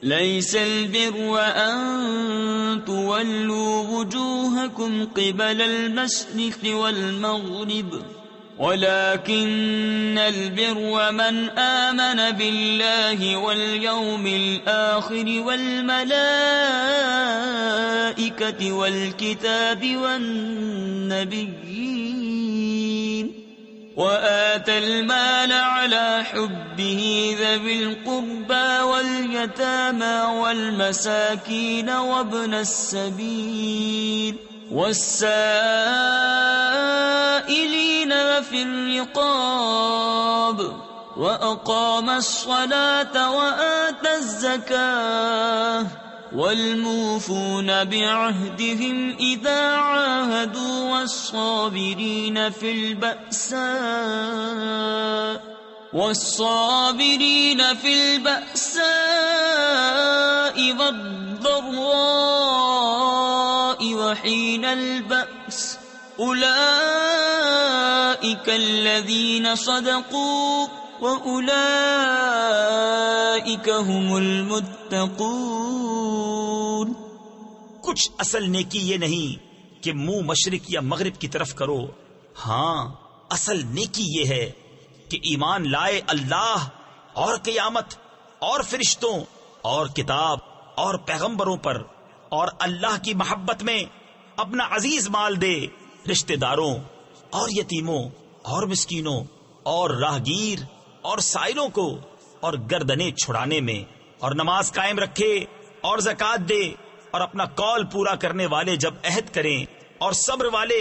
ليس البر أن تولوا وجوهكم قبل المشرق والمغرب ولكن البر من آمن بالله واليوم الآخر والملائكة والكتاب والنبيين وآتى المال على حبه ذوي القربى واليتامى والمساكين وابن السبيل والسائلين وفي الرقاب وأقام الصلاة وآتى الزكاة والموفون بعهدهم إذا عاهدوا والصابرين في البأساء والضراء وحين البأس أولئك الذين صدقوا وأولئك هم المتقون۔ کچھ اصل نیکی یہ نہیں کہ منہ مشرق یا مغرب کی طرف کرو، ہاں اصل نیکی یہ ہے کہ ایمان لائے اللہ اور قیامت اور فرشتوں اور کتاب اور پیغمبروں پر، اور اللہ کی محبت میں اپنا عزیز مال دے رشتہ داروں اور یتیموں اور مسکینوں اور راہگیر اور سائلوں کو، اور گردنیں چھڑانے میں، اور نماز قائم رکھے اور زکوٰۃ دے، اور اپنا قول پورا کرنے والے جب عہد کریں، اور صبر والے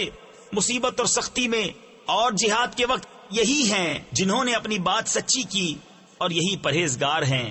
مصیبت اور سختی میں اور جہاد کے وقت یہی ہیں جنہوں نے اپنی بات سچی کی، اور یہی پرہیزگار ہیں۔